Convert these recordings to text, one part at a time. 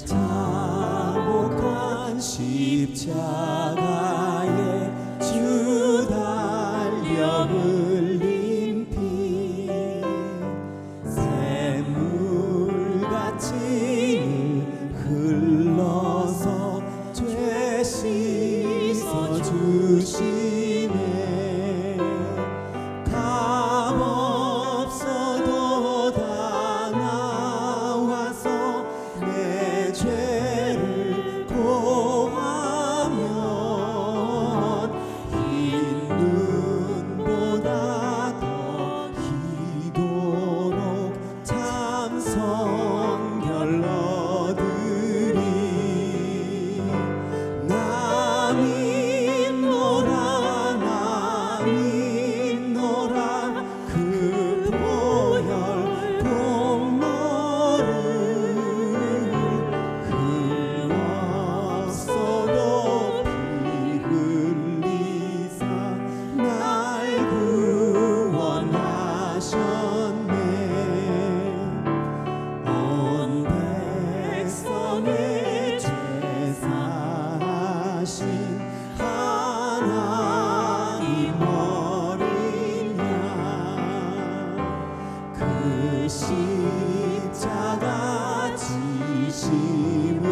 자복한 십자가에 주 달려 흘린 피 샘물같이 흘러서 죄 씻어 주시네. 값 없어도 다 나와서 내 죄를 고하면 흰 눈보다 더 희도록 참 성결 얻으리. 나 믿노라 그 보혈 공로를 흘렀어도 피 흘리사 날 구원하셨네. 온 백성의 죄 사하신 하나님 어린 양 그 십자가 지심으로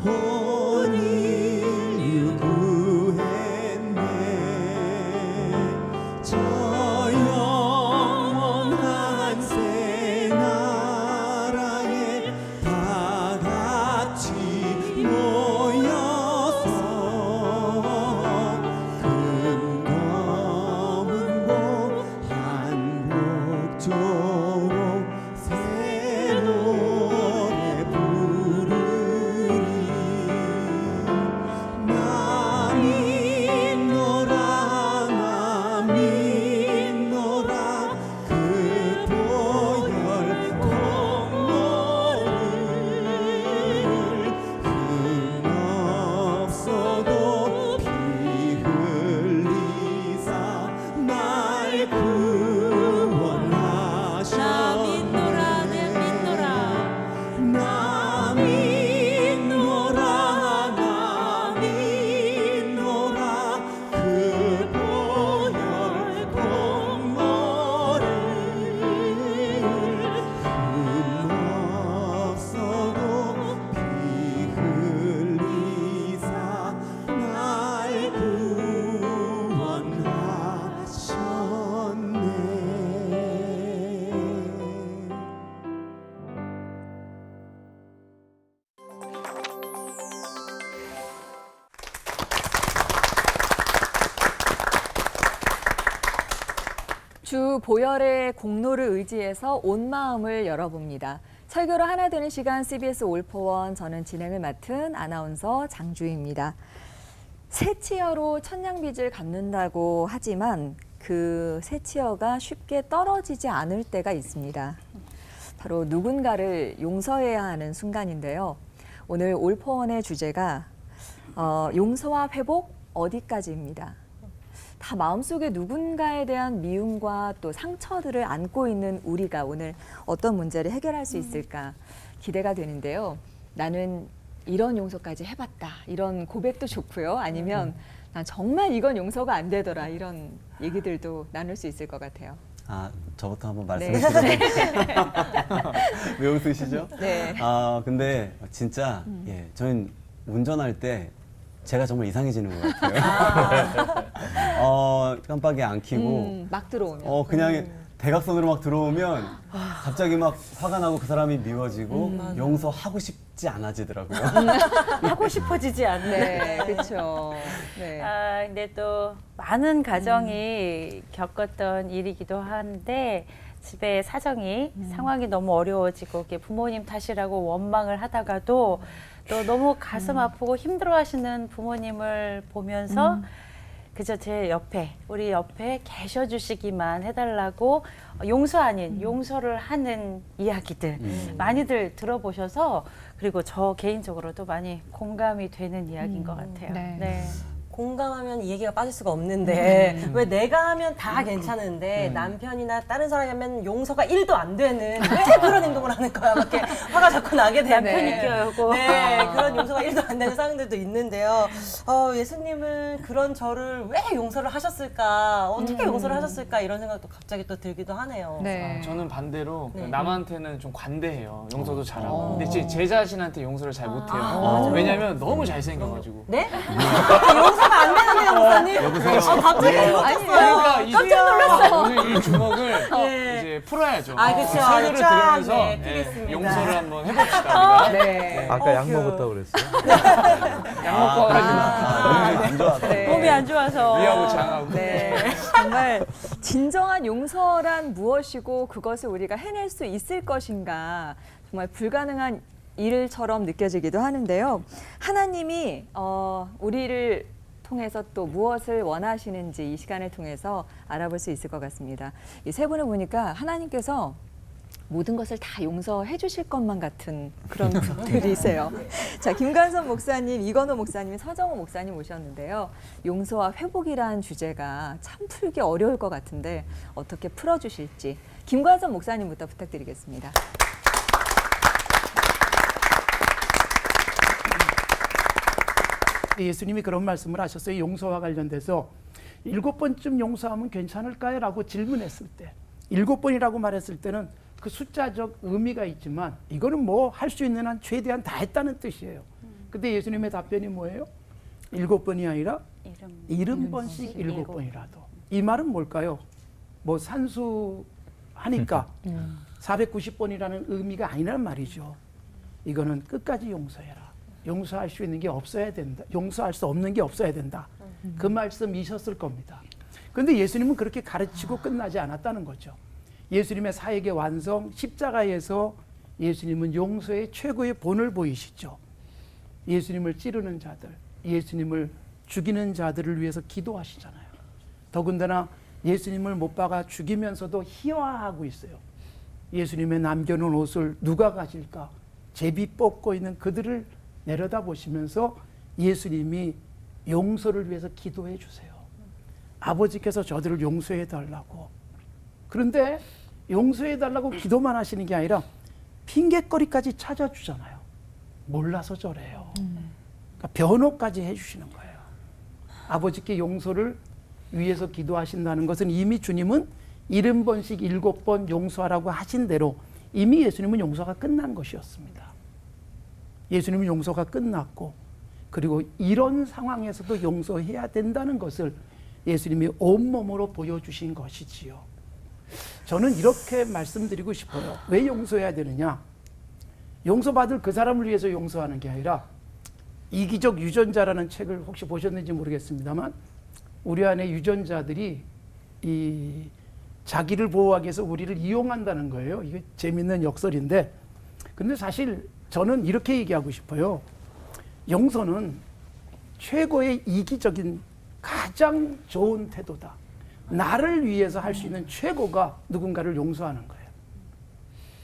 온 인류 구했네. 저 영원한 새 나라에 다 같이 모여서 금검은 복 한복조로 새 노래 부르리. 나 믿노라 그 보혈 공로를 흠없어도 피 흘리사 날 구원하셨네. 나 믿노라 그 보혈 공로를 흠없어도 피 흘리사 날 주 보혈의 공로를 의지해서 온 마음을 열어봅니다. 설교로 하나 되는 시간 CBS 올포원, 저는 진행을 맡은 아나운서 장주희입니다. 새치어로 천냥빚을 갚는다고 하지만 그 새치어가 쉽게 떨어지지 않을 때가 있습니다. 바로 누군가를 용서해야 하는 순간인데요. 오늘 올포원의 주제가 용서와 회복 어디까지입니다. 다 마음속에 누군가에 대한 미움과 또 상처들을 안고 있는 우리가 오늘 어떤 문제를 해결할 수 있을까 기대가 되는데요. 나는 이런 용서까지 해봤다. 이런 고백도 좋고요. 아니면 난 정말 이건 용서가 안 되더라. 이런 얘기들도 나눌 수 있을 것 같아요. 아, 저부터 한번 말씀해 주세요. 네. 왜 웃으시죠? 네. 근데 진짜 저는 운전할 때 제가 정말 이상해지는 것 같아요. 깜빡이 안 켜고 막 들어오면. 그냥 대각선으로 막 들어오면 갑자기 막 화가 나고 그 사람이 미워지고 용서하고 싶지 않아지더라고요. 하고 싶어지지 않는. 네, 그렇죠. 네. 근데 또 많은 가정이 겪었던 일이기도 한데 집에 사정이 상황이 너무 어려워지고 부모님 탓이라고 원망을 하다가도 또 너무 가슴 아프고 힘들어하시는 부모님을 보면서 그저 제 옆에, 우리 옆에 계셔주시기만 해달라고 용서 아닌 용서를 하는 이야기들 많이들 들어보셔서, 그리고 저 개인적으로도 많이 공감이 되는 이야기인 것 같아요. 네. 네. 공감하면 이 얘기가 빠질 수가 없는데 왜 내가 하면 다 괜찮은데 남편이나 다른 사람이 하면 용서가 1도 안 되는 왜 그런 행동을 하는 거야? 막 이렇게 화가 자꾸 나게 되는 남편이 껴요고. 네, 그런 용서가 1도 안 되는 상황들도 있는데요. 예수님은 그런 저를 왜 용서를 하셨을까? 어떻게 용서를 하셨을까? 이런 생각도 갑자기 또 들기도 하네요. 네. 저는 반대로 네. 남한테는 좀 관대해요. 용서도 잘하고. 근데 제 자신한테 용서를 잘 못해요. 왜냐면 너무 잘생겨가지고. 네? 용서가 안 되는데요, 목사님? 여보세요? 갑자기 그러니까 깜짝 놀랐어요. 오늘 이 주먹을 네. 이제 풀어야죠. 아, 그쵸. 설교를 쫙, 들으면서 네, 예, 풀겠습니다. 용서를 한번 해봅시다. 우리가. 네. 아까 약 먹었다고 그랬어요? 약 먹고 와가지고 안 좋아. 네. 몸이 안 좋아서. 위하고 장하고. 네, 정말 진정한 용서란 무엇이고 그것을 우리가 해낼 수 있을 것인가 정말 불가능한 일처럼 느껴지기도 하는데요. 하나님이 우리를 통해서 또 무엇을 원하시는지 이 시간을 통해서 알아볼 수 있을 것 같습니다. 이 세 분을 보니까 하나님께서 모든 것을 다 용서해 주실 것만 같은 그런 분들이세요. 자, 김관선 목사님, 이건호 목사님, 서정호 목사님 오셨는데요. 용서와 회복이라는 주제가 참 풀기 어려울 것 같은데 어떻게 풀어주실지 김관선 목사님부터 부탁드리겠습니다. 예수님이 그런 말씀을 하셨어요. 용서와 관련돼서 7번쯤 용서하면 괜찮을까요? 라고 질문했을 때 7번이라고 말했을 때는 그 숫자적 의미가 있지만 이거는 뭐 할 수 있는 한 최대한 다 했다는 뜻이에요. 근데 예수님의 답변이 뭐예요? 7번이 아니라 70번씩 7번이라도. 이 말은 뭘까요? 뭐 산수하니까 490번이라는 의미가 아니란 말이죠. 이거는 끝까지 용서해라. 용서할 수 있는 게 없어야 된다. 용서할 수 없는 게 없어야 된다. 그 말씀이셨을 겁니다. 그런데 예수님은 그렇게 가르치고 끝나지 않았다는 거죠. 예수님의 사역의 완성, 십자가에서 예수님은 용서의 최고의 본을 보이시죠. 예수님을 찌르는 자들, 예수님을 죽이는 자들을 위해서 기도하시잖아요. 더군다나 예수님을 못 박아 죽이면서도 희화하고 있어요. 예수님의 남겨놓은 옷을 누가 가질까? 제비 뽑고 있는 그들을 내려다보시면서 예수님이 용서를 위해서 기도해 주세요. 아버지께서 저들을 용서해 달라고. 그런데 용서해 달라고 기도만 하시는 게 아니라 핑계거리까지 찾아주잖아요. 몰라서 저래요. 그러니까 변호까지 해주시는 거예요. 아버지께 용서를 위해서 기도하신다는 것은 이미 주님은 70번씩 7번 용서하라고 하신 대로 이미 예수님은 용서가 끝난 것이었습니다. 예수님은 용서가 끝났고 그리고 이런 상황에서도 용서해야 된다는 것을 예수님이 온몸으로 보여주신 것이지요. 저는 이렇게 말씀드리고 싶어요. 왜 용서해야 되느냐? 용서받을 그 사람을 위해서 용서하는 게 아니라 이기적 유전자라는 책을 혹시 보셨는지 모르겠습니다만 우리 안에 유전자들이 이 자기를 보호하기 위해서 우리를 이용한다는 거예요. 이게 재밌는 역설인데 근데 사실 저는 이렇게 얘기하고 싶어요. 용서는 최고의 이기적인 가장 좋은 태도다. 나를 위해서 할 수 있는 최고가 누군가를 용서하는 거예요.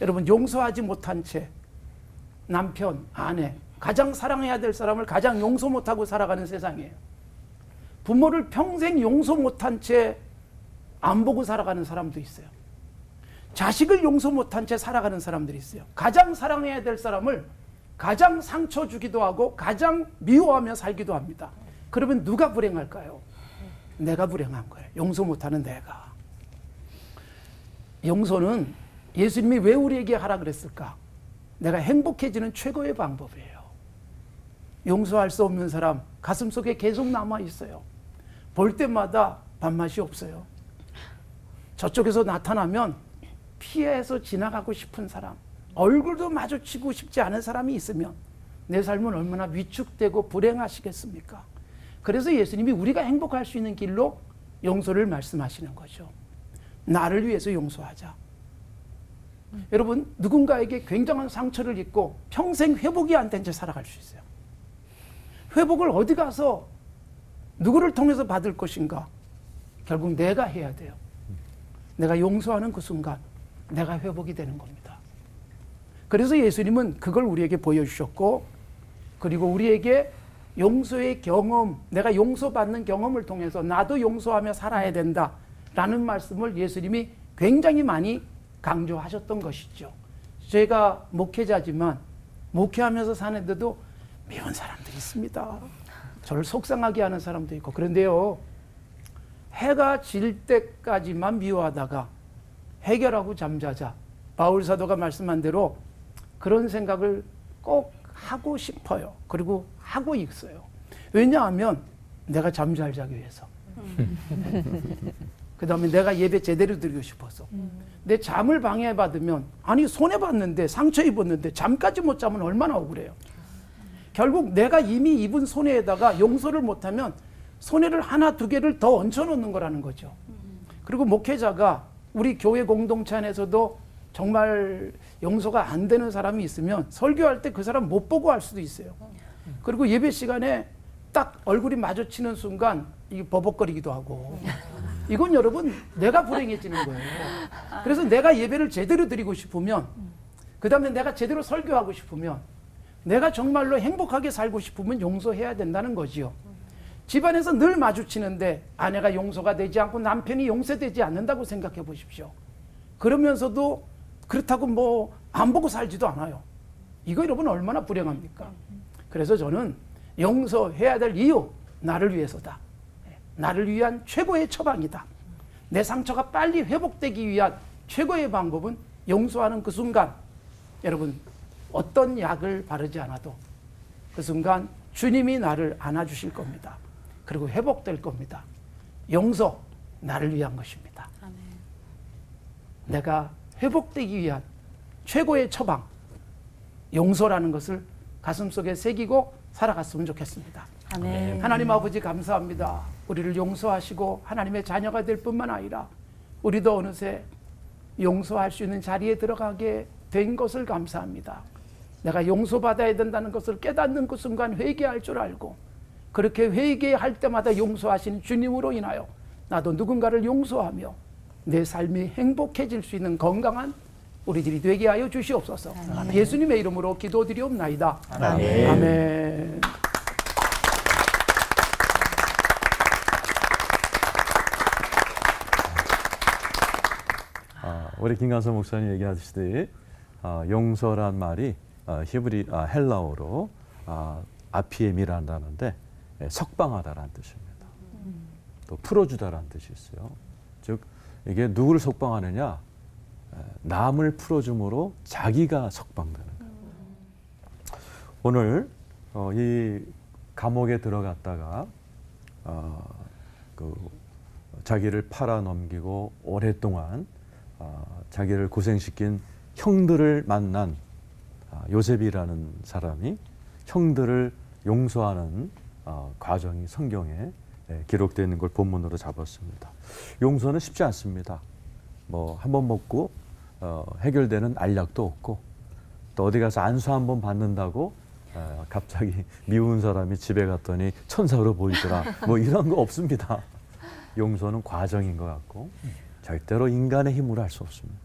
여러분 용서하지 못한 채 남편, 아내, 가장 사랑해야 될 사람을 가장 용서 못하고 살아가는 세상이에요. 부모를 평생 용서 못한 채 안 보고 살아가는 사람도 있어요. 자식을 용서 못한 채 살아가는 사람들이 있어요. 가장 사랑해야 될 사람을 가장 상처 주기도 하고 가장 미워하며 살기도 합니다. 그러면 누가 불행할까요? 내가 불행한 거예요. 용서 못하는 내가. 용서는 예수님이 왜 우리에게 하라 그랬을까? 내가 행복해지는 최고의 방법이에요. 용서할 수 없는 사람 가슴속에 계속 남아 있어요. 볼 때마다 밥맛이 없어요. 저쪽에서 나타나면 피해서 지나가고 싶은 사람, 얼굴도 마주치고 싶지 않은 사람이 있으면 내 삶은 얼마나 위축되고 불행하시겠습니까? 그래서 예수님이 우리가 행복할 수 있는 길로 용서를 말씀하시는 거죠. 나를 위해서 용서하자. 여러분 누군가에게 굉장한 상처를 입고 평생 회복이 안 된 채 살아갈 수 있어요. 회복을 어디 가서 누구를 통해서 받을 것인가? 결국 내가 해야 돼요. 내가 용서하는 그 순간 내가 회복이 되는 겁니다. 그래서 예수님은 그걸 우리에게 보여주셨고 그리고 우리에게 용서의 경험, 내가 용서받는 경험을 통해서 나도 용서하며 살아야 된다라는 말씀을 예수님이 굉장히 많이 강조하셨던 것이죠. 제가 목회자지만 목회하면서 사는데도 미운 사람들이 있습니다. 저를 속상하게 하는 사람도 있고. 그런데요, 해가 질 때까지만 미워하다가 해결하고 잠자자. 바울 사도가 말씀한 대로 그런 생각을 꼭 하고 싶어요. 그리고 하고 있어요. 왜냐하면 내가 잠 잘 자기 위해서. 그 다음에 내가 예배 제대로 드리고 싶어서. 내 잠을 방해받으면, 아니 손해봤는데, 상처 입었는데 잠까지 못 자면 얼마나 억울해요. 결국 내가 이미 입은 손해에다가 용서를 못하면 손해를 하나 두 개를 더 얹혀놓는 거라는 거죠. 그리고 목회자가 우리 교회 공동체 안에서도 정말 용서가 안 되는 사람이 있으면 설교할 때 그 사람 못 보고 할 수도 있어요. 그리고 예배 시간에 딱 얼굴이 마주치는 순간 이게 버벅거리기도 하고. 이건 여러분 내가 불행해지는 거예요. 그래서 내가 예배를 제대로 드리고 싶으면, 그 다음에 내가 제대로 설교하고 싶으면, 내가 정말로 행복하게 살고 싶으면 용서해야 된다는 거지요. 집안에서 늘 마주치는데 아내가 용서가 되지 않고 남편이 용서되지 않는다고 생각해 보십시오. 그러면서도 그렇다고 뭐 안 보고 살지도 않아요. 이거 여러분 얼마나 불행합니까? 그래서 저는 용서해야 될 이유, 나를 위해서다. 나를 위한 최고의 처방이다. 내 상처가 빨리 회복되기 위한 최고의 방법은 용서하는 그 순간, 여러분 어떤 약을 바르지 않아도 그 순간 주님이 나를 안아주실 겁니다. 그리고 회복될 겁니다. 용서, 나를 위한 것입니다. 내가 회복되기 위한 최고의 처방, 용서라는 것을 가슴속에 새기고 살아갔으면 좋겠습니다. 아멘. 하나님 아버지 감사합니다. 우리를 용서하시고 하나님의 자녀가 될 뿐만 아니라 우리도 어느새 용서할 수 있는 자리에 들어가게 된 것을 감사합니다. 내가 용서받아야 된다는 것을 깨닫는 그 순간 회개할 줄 알고, 그렇게 회개할 때마다 용서하시는 주님으로 인하여 나도 누군가를 용서하며 내 삶이 행복해질 수 있는 건강한 우리들이 되게 하여 주시옵소서. 아멘. 예수님의 이름으로 기도드리옵나이다. 아멘. 아멘. 우리 김관선 목사님 얘기하시듯이 용서란 말이 헬라어로 아피에미란다는데 석방하다라는 뜻입니다. 또 풀어주다라는 뜻이 있어요. 즉 이게 누구를 석방하느냐? 남을 풀어줌으로 자기가 석방되는 거예요. 오늘 이 감옥에 들어갔다가 자기를 팔아넘기고 오랫동안 자기를 고생시킨 형들을 만난 요셉이라는 사람이 형들을 용서하는 과정이 성경에 기록되어 있는 걸 본문으로 잡았습니다. 용서는 쉽지 않습니다. 뭐 한 번 먹고 해결되는 알약도 없고, 또 어디 가서 안수 한 번 받는다고 갑자기 미운 사람이 집에 갔더니 천사로 보이더라, 뭐 이런 거 없습니다. 용서는 과정인 것 같고 절대로 인간의 힘으로 할 수 없습니다.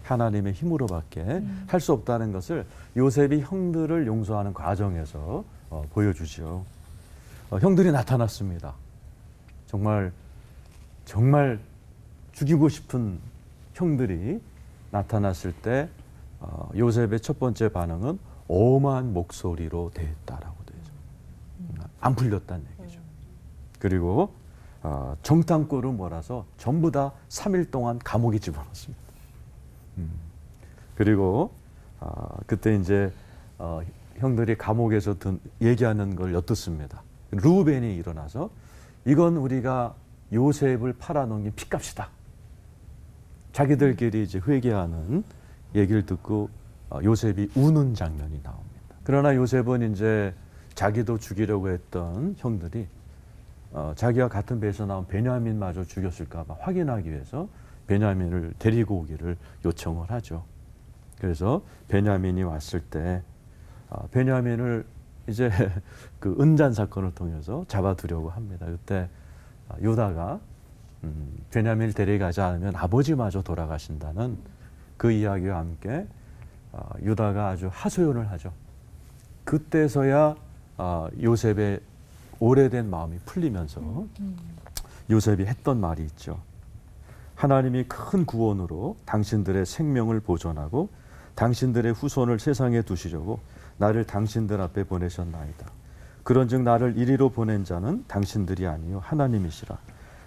하나님의 힘으로밖에 할 수 없다는 것을 요셉이 형들을 용서하는 과정에서 보여주죠. 형들이 나타났습니다. 정말 죽이고 싶은 형들이 나타났을 때 요셉의 첫 번째 반응은 엄한 목소리로 대했다라고 되죠. 안 풀렸다는 얘기죠. 그리고 정탐꾼을 몰아서 전부 다 3일 동안 감옥에 집어넣습니다. 그리고 그때 이제 형들이 감옥에서 얘기하는 걸 엿듣습니다. 루벤이 일어나서 이건 우리가 요셉을 팔아넘긴 핏값이다. 자기들끼리 이제 회개하는 얘기를 듣고 요셉이 우는 장면이 나옵니다. 그러나 요셉은 이제 자기도 죽이려고 했던 형들이 자기와 같은 배에서 나온 베냐민마저 죽였을까 봐 확인하기 위해서 베냐민을 데리고 오기를 요청을 하죠. 그래서 베냐민이 왔을 때 베냐민을 이제 그 은잔 사건을 통해서 잡아두려고 합니다. 그때 유다가 베냐민을 데려가지 않으면 아버지마저 돌아가신다는 그 이야기와 함께 유다가 아주 하소연을 하죠. 그때서야 요셉의 오래된 마음이 풀리면서 요셉이 했던 말이 있죠. 하나님이 큰 구원으로 당신들의 생명을 보존하고 당신들의 후손을 세상에 두시려고 나를 당신들 앞에 보내셨나이다. 그런즉 나를 이리로 보낸 자는 당신들이 아니요 하나님이시라.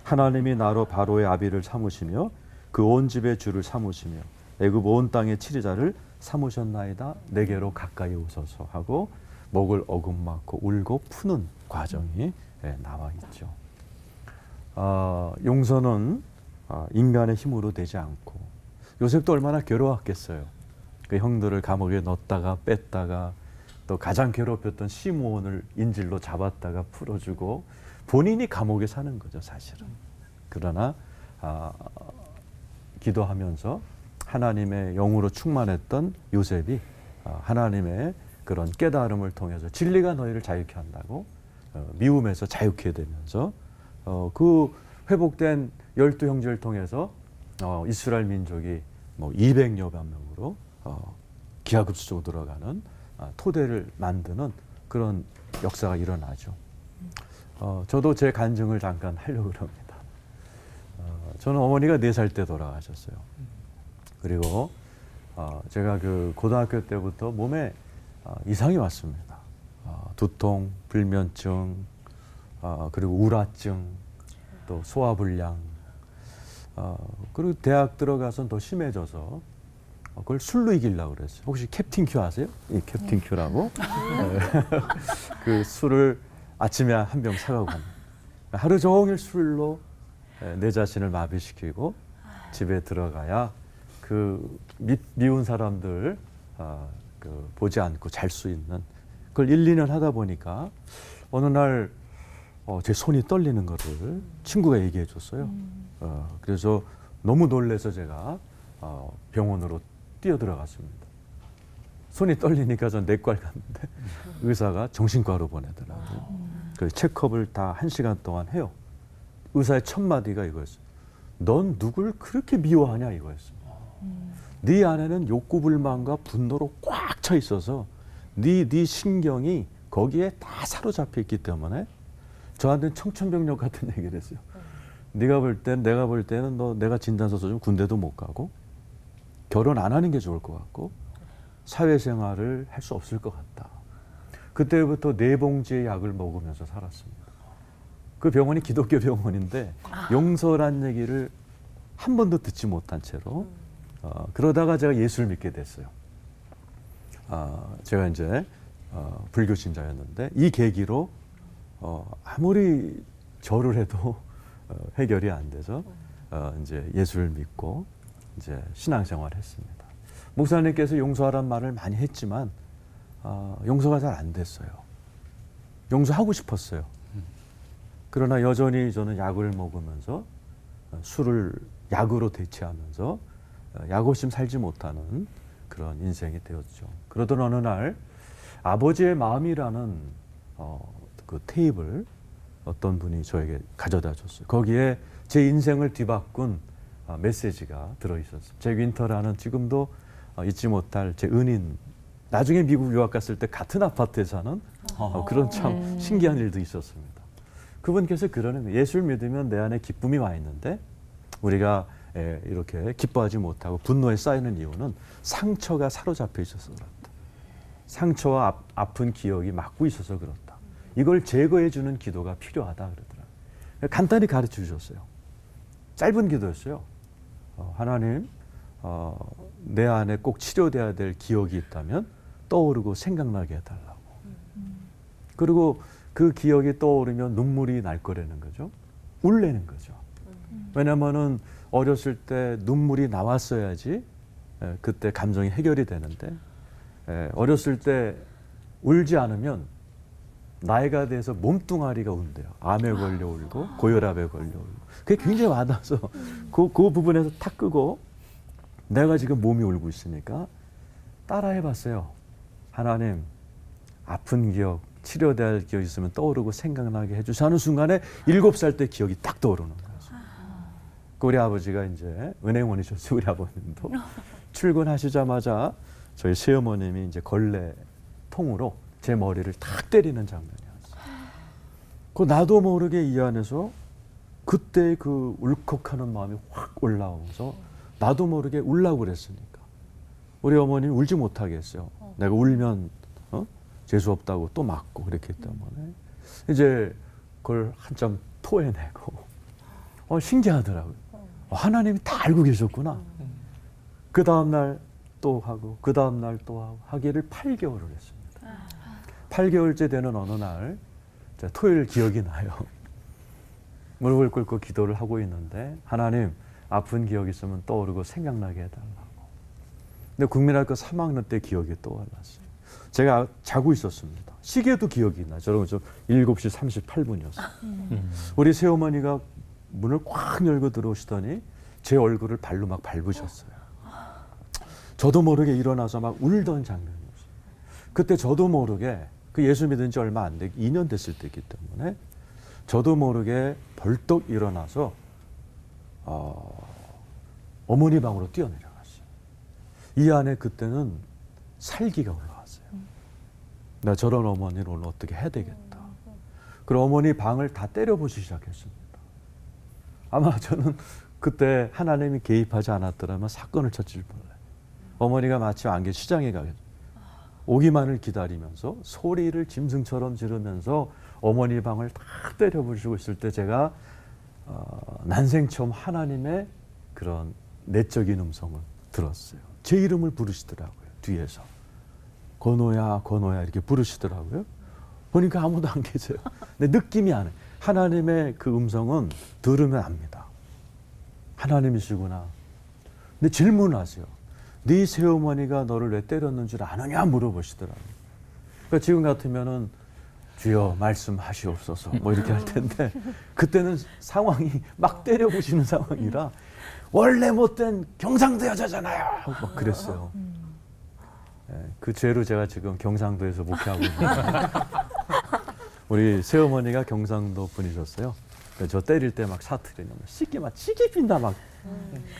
하나님이 나로 바로의 아비를 삼으시며 그 온 집의 주를 삼으시며 애굽 온 땅의 치리자를 삼으셨나이다. 내게로 가까이 오소서 하고 목을 어금맞고 울고 푸는 과정이 나와 있죠. 용서는 인간의 힘으로 되지 않고 요셉도 얼마나 괴로웠겠어요. 그 형들을 감옥에 넣었다가 뺐다가 또 가장 괴롭혔던 시므온을 인질로 잡았다가 풀어주고 본인이 감옥에 사는 거죠, 사실은. 그러나 기도하면서 하나님의 영으로 충만했던 요셉이 하나님의 그런 깨달음을 통해서 진리가 너희를 자유케 한다고 미움에서 자유케 되면서 그 회복된 12형제를 통해서 이스라엘 민족이 뭐 200여만 명으로 기하급수적으로 들어가는 토대를 만드는 그런 역사가 일어나죠. 저도 제 간증을 잠깐 하려고 합니다. 저는 어머니가 4살 때 돌아가셨어요. 그리고 제가 그 고등학교 때부터 몸에 이상이 왔습니다. 두통, 불면증, 그리고 우라증, 또 소화불량. 그리고 대학 들어가서 더 심해져서 그걸 술로 이기려고 그랬어요. 혹시 캡틴 큐 아세요? 이 캡틴 큐라고. 그 술을 아침에 한 병 사가고 갑니다. 하루 종일 술로 내 자신을 마비시키고 집에 들어가야 그 미운 사람들 그 보지 않고 잘 수 있는 그걸 1, 2년 하다 보니까 어느 날 제 손이 떨리는 거를 친구가 얘기해 줬어요. 그래서 너무 놀라서 제가 병원으로 뛰어 들어갔습니다. 손이 떨리니까 전 내과를 갔는데 의사가 정신과로 보내더라고요. 그 체크업을 다 1시간 동안 해요. 의사의 첫 마디가 이거였어요. 넌 누굴 그렇게 미워하냐 이거였어요. 네 안에는 욕구 불만과 분노로 꽉 차 있어서 네 신경이 거기에 다 사로잡혀 있기 때문에 저한테는 청천벽력 같은 얘기를 했어요. 내가 볼 때는 너 내가 진단서 써주면 군대도 못 가고 결혼 안 하는 게 좋을 것 같고 사회생활을 할 수 없을 것 같다. 그때부터 4봉지의 약을 먹으면서 살았습니다. 그 병원이 기독교 병원인데 용서란 얘기를 한 번도 듣지 못한 채로 그러다가 제가 예수를 믿게 됐어요. 제가 이제 불교 신자였는데 이 계기로 아무리 절을 해도 해결이 안 돼서 이제 예수를 믿고 이제 신앙생활을 했습니다. 목사님께서 용서하란 말을 많이 했지만 용서가 잘 안 됐어요. 용서하고 싶었어요. 그러나 여전히 저는 약을 먹으면서 술을 약으로 대체하면서 약 없이 살지 못하는 그런 인생이 되었죠. 그러던 어느 날 아버지의 마음이라는 그 테이프를 어떤 분이 저에게 가져다 줬어요. 거기에 제 인생을 뒤바꾼 메시지가 들어있었어요. 잭 윈터라는 지금도 잊지 못할 제 은인, 나중에 미국 유학 갔을 때 같은 아파트에 사는 그런 참 신기한 일도 있었습니다. 그분께서 그러는 거예요. 예수를 믿으면 내 안에 기쁨이 와 있는데 우리가 이렇게 기뻐하지 못하고 분노에 쌓이는 이유는 상처가 사로잡혀 있어서 그렇다. 상처와 아픈 기억이 막고 있어서 그렇다. 이걸 제거해 주는 기도가 필요하다 그러더라고요. 간단히 가르쳐 주셨어요. 짧은 기도였어요. 하나님, 내 안에 꼭 치료돼야 될 기억이 있다면 떠오르고 생각나게 해달라고. 그리고 그 기억이 떠오르면 눈물이 날 거라는 거죠. 울래는 거죠. 왜냐면은 어렸을 때 눈물이 나왔어야지 그때 감정이 해결이 되는데 어렸을 때 울지 않으면 나이가 돼서 몸뚱아리가 운대요. 암에 걸려 울고 고혈압에 걸려 울고. 그게 굉장히 와닿아서 그 부분에서 탁 끄고 내가 지금 몸이 울고 있으니까 따라 해봤어요. 하나님, 아픈 기억, 치료돼야 할 기억이 있으면 떠오르고 생각나게 해주세요 하는 순간에 7살 때 기억이 딱 떠오르는 거예요. 우리 아버지가 이제 은행원이셨어요. 우리 아버님도 출근하시자마자 저희 새어머님이 이제 걸레 통으로 제 머리를 탁 때리는 장면이었어요. 그 나도 모르게 이 안에서 그때 그 울컥하는 마음이 확 올라오면서 나도 모르게 울라고 그랬으니까 우리 어머니 울지 못하게 했어요. 내가 울면 재수 없다고 또 맞고 그랬기 때문에 이제 그걸 한참 토해내고 신기하더라고요. 하나님이 다 알고 계셨구나. 그 다음날 또 하고 그 다음날 또 하고 하기를 8개월을 했습니다. 8개월째 되는 어느 날 토요일 기억이 나요. 무릎을 꿇고 기도를 하고 있는데 하나님 아픈 기억 있으면 떠오르고 생각나게 해달라고. 근데 국민학교 3학년 때 기억이 떠올랐어요. 제가 자고 있었습니다. 시계도 기억이 나요. 저는 7시 38분이었어요. 우리 새어머니가 문을 꽉 열고 들어오시더니 제 얼굴을 발로 막 밟으셨어요. 저도 모르게 일어나서 막 울던 장면이었어요. 그때 저도 모르게 그 예수 믿은 지 얼마 안 돼, 2년 됐을 때이기 때문에 저도 모르게 벌떡 일어나서 어머니 방으로 뛰어내려갔어요. 이 안에 그때는 살기가 올라왔어요. 나 저런 어머니를 오늘 어떻게 해야 되겠다. 그리고 어머니 방을 다 때려보기 시작했습니다. 아마 저는 그때 하나님이 개입하지 않았더라면 사건을 쳤을 뻔해요. 어머니가 마침 안개 시장에 가겠죠. 오기만을 기다리면서 소리를 짐승처럼 지르면서 어머니 방을 다 때려부수고 있을 때 제가 난생 처음 하나님의 그런 내적인 음성을 들었어요. 제 이름을 부르시더라고요. 뒤에서. 건호야 건호야 이렇게 부르시더라고요. 보니까 아무도 안 계세요. 근데 느낌이 안 해요. 하나님의 그 음성은 들으면 압니다. 하나님이시구나. 근데 질문하세요. 네 새어머니가 너를 왜 때렸는 줄 아느냐 물어보시더라고요. 그러니까 지금 같으면은 주여 말씀하시옵소서 뭐 이렇게 할 텐데 그때는 상황이 막 때려부시는 상황이라 원래 못된 경상도 여자잖아요 하고 막 그랬어요. 네, 그 죄로 제가 지금 경상도에서 목회하고 있는데 우리 새어머니가 경상도 분이셨어요. 저 때릴 때 막 사투리 나면 씻기 막 치기 핀다 막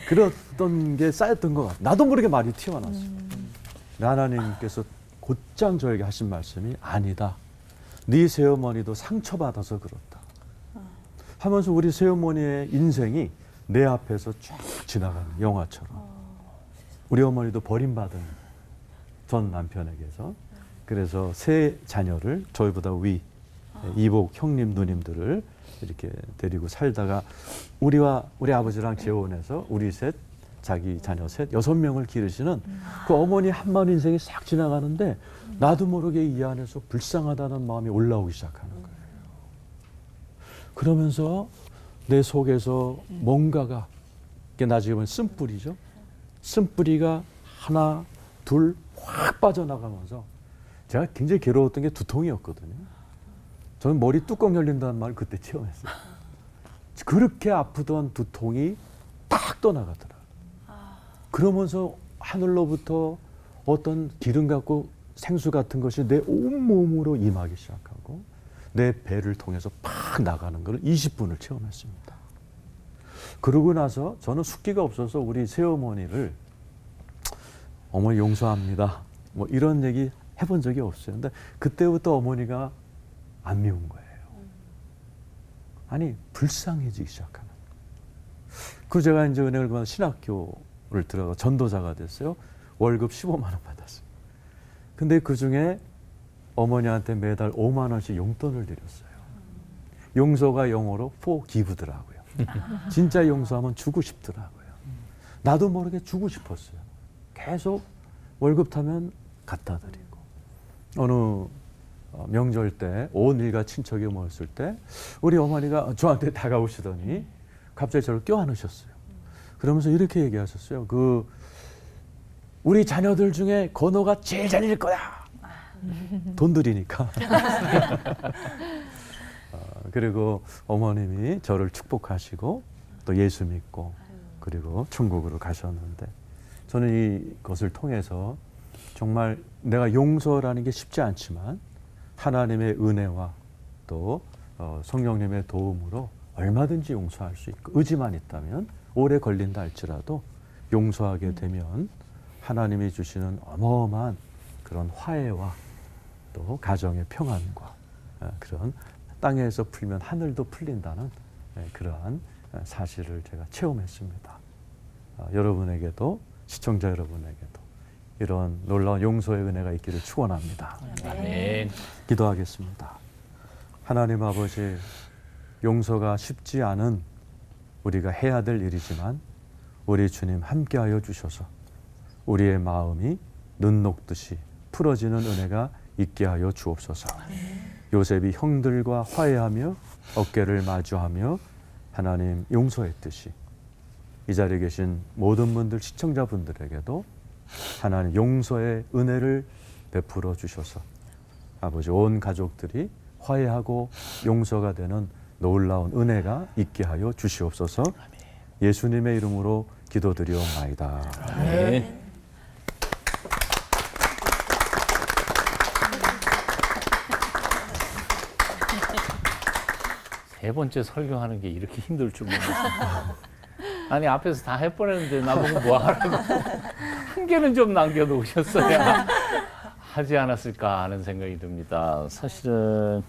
그랬던 게 쌓였던 것 같아요. 나도 모르게 말이 튀어나왔어요. 하나님께서 곧장 저에게 하신 말씀이 아니다. 네 새어머니도 상처받아서 그렇다. 하면서 우리 새어머니의 인생이 내 앞에서 쫙 지나가는 영화처럼. 우리 어머니도 버림받은 전 남편에게서 그래서 세 자녀를 저희보다 위 이복 형님 누님들을 이렇게 데리고 살다가 우리 아버지랑 재혼해서 우리 셋 자기 자녀 셋 6명을 기르시는 그 어머니 한마음 인생이 싹 지나가는데 나도 모르게 이 안에서 불쌍하다는 마음이 올라오기 시작하는 거예요. 그러면서 내 속에서 뭔가가 이게 나중에 보면 쓴뿌리죠. 쓴뿌리가 하나 둘 확 빠져나가면서 제가 굉장히 괴로웠던 게 두통이었거든요. 저는 머리 뚜껑 열린다는 말을 그때 체험했어요. 그렇게 아프던 두통이 딱 떠나가더라. 그러면서 하늘로부터 어떤 기름 같고 생수 같은 것이 내 온몸으로 임하기 시작하고 내 배를 통해서 팍 나가는 걸 20분을 체험했습니다. 그러고 나서 저는 숫기가 없어서 우리 새어머니를 어머니 용서합니다. 뭐 이런 얘기 해본 적이 없어요. 근데 그때부터 어머니가 안 미운 거예요. 아니 불쌍해지기 시작하는. 그 제가 이제 은혜를 받아 신학교를 들어가 전도자가 됐어요. 월급 15만 원 받았어요. 근데 그 중에 어머니한테 매달 5만 원씩 용돈을 드렸어요. 용서가 영어로 forgive더라고요. 진짜 용서하면 주고 싶더라고요. 나도 모르게 주고 싶었어요. 계속 월급 타면 갖다 드리고 어느 명절 때 온 일가 친척이 모였을 때 우리 어머니가 저한테 다가오시더니 갑자기 저를 껴안으셨어요. 그러면서 이렇게 얘기하셨어요. 우리 자녀들 중에 건호가 제일 잘릴 거야. 돈 들이니까. 그리고 어머님이 저를 축복하시고 또 예수 믿고 그리고 천국으로 가셨는데 저는 이것을 통해서 정말 내가 용서라는 게 쉽지 않지만 하나님의 은혜와 또 성령님의 도움으로 얼마든지 용서할 수 있고 의지만 있다면 오래 걸린다 할지라도 용서하게 되면 하나님이 주시는 어마어마한 그런 화해와 또 가정의 평안과 그런 땅에서 풀면 하늘도 풀린다는 그러한 사실을 제가 체험했습니다. 여러분에게도 시청자 여러분에게도 이런 놀라운 용서의 은혜가 있기를 축원합니다. 아멘. 기도하겠습니다. 하나님 아버지, 용서가 쉽지 않은 우리가 해야 될 일이지만 우리 주님 함께하여 주셔서 우리의 마음이 눈 녹듯이 풀어지는 은혜가 있게 하여 주옵소서. 요셉이 형들과 화해하며 어깨를 마주하며 하나님 용서했듯이 이 자리에 계신 모든 분들, 시청자분들에게도 하나님 용서의 은혜를 베풀어 주셔서 아버지 온 가족들이 화해하고 용서가 되는 놀라운 은혜가 있게 하여 주시옵소서. 예수님의 이름으로 기도드리옵나이다. 아멘. 세 번째 설교하는 게 이렇게 힘들 줄 몰랐어요. 아니 앞에서 다 해버렸는데 나보고 뭐 하라고 한 개는 좀 남겨놓으셨어야 하지 않았을까 하는 생각이 듭니다. 사실은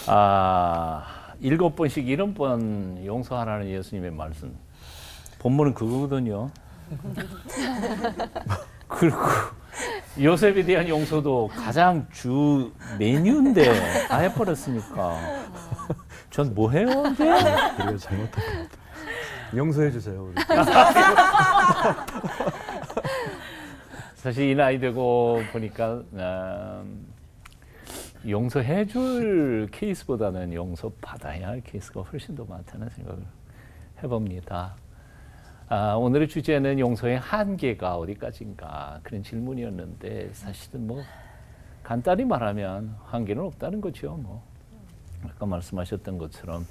7번씩 70번 용서하라는 예수님의 말씀, 본문은 그거거든요. 그리고 요셉에 대한 용서도 가장 주 메뉴인데 다 해버렸으니까 전 뭐 해요 이제? 우리가 잘못한 것 같아요. 용서해 주세요. 우리. 사실 이 나이 되고 보니까 용서해 줄 케이스보다는 용서받아야 할 케이스가 훨씬 더 많다는 생각을 해봅니다. 오늘의 주제는 용서의 한계가 어디까지인가 그런 질문이었는데 사실은 뭐 간단히 말하면 한계는 없다는 거죠. 뭐 아까 말씀하셨던 것처럼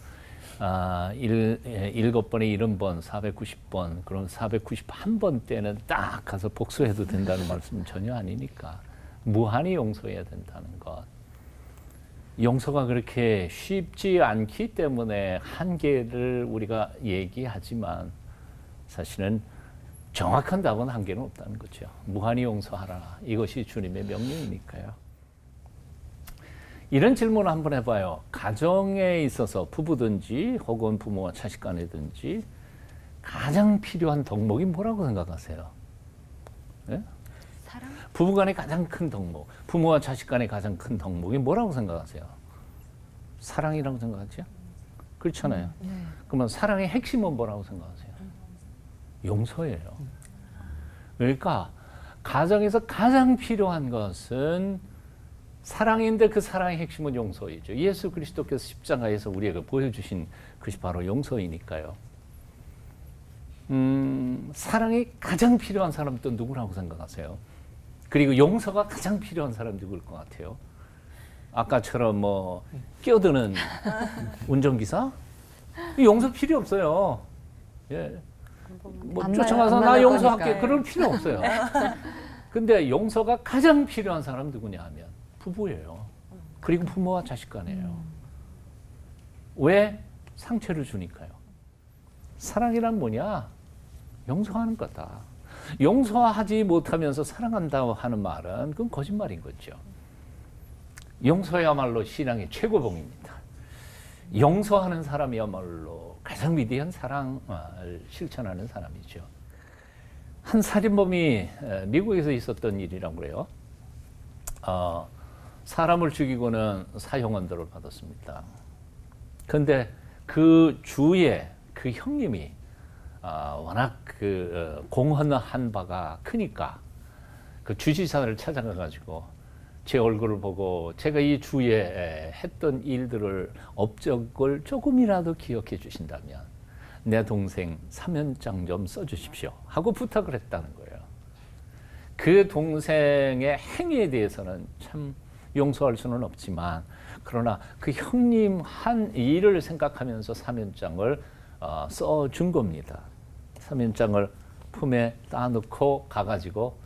7번에 70번, 490번, 그럼 491번 때는 딱 가서 복수해도 된다는 말씀은 전혀 아니니까 무한히 용서해야 된다는 것. 용서가 그렇게 쉽지 않기 때문에 한계를 우리가 얘기하지만 사실은 정확한 답은 한계는 없다는 거죠. 무한히 용서하라. 이것이 주님의 명령이니까요. 이런 질문을 한번 해봐요. 가정에 있어서 부부든지 혹은 부모와 자식 간이든지 가장 필요한 덕목이 뭐라고 생각하세요? 네? 사랑? 부부 간의 가장 큰 덕목, 부모와 자식 간의 가장 큰 덕목이 뭐라고 생각하세요? 사랑이라고 생각하죠? 그렇잖아요. 그러면 사랑의 핵심은 뭐라고 생각하세요? 용서예요. 그러니까 가정에서 가장 필요한 것은 사랑인데 그 사랑의 핵심은 용서이죠. 예수 그리스도께서 십자가에서 우리에게 보여주신 것이 바로 용서이니까요. 사랑이 가장 필요한 사람 또 누구라고 생각하세요? 그리고 용서가 가장 필요한 사람 누구일 것 같아요? 아까처럼 뭐 끼어드는 운전기사? 용서 필요 없어요. 예. 뭐 쫓아가서 나 용서할게. 그럴 필요 없어요. 근데 용서가 가장 필요한 사람 누구냐 하면 부부예요. 그리고 부모와 자식 간이에요. 왜? 상처를 주니까요. 사랑이란 뭐냐? 용서하는 거다. 용서하지 못하면서 사랑한다고 하는 말은 그건 거짓말인 거죠. 용서야말로 신앙의 최고봉입니다. 용서하는 사람이야말로 가장 위대한 사랑을 실천하는 사람이죠. 한 살인범이 미국에서 있었던 일이라고 그래요. 사람을 죽이고는 사형언도를 받았습니다. 그런데 그 주위에 그 형님이 워낙 그 공헌한 바가 크니까 그 주지사를 찾아가가지고 제 얼굴을 보고 제가 이 주위에 했던 일들을 업적을 조금이라도 기억해 주신다면 내 동생 사면장 좀 써주십시오 하고 부탁을 했다는 거예요. 그 동생의 행위에 대해서는 참 용서할 수는 없지만 그러나 그 형님 한 일을 생각하면서 사면장을 써준 겁니다. 사면장을 품에 따놓고 가가지고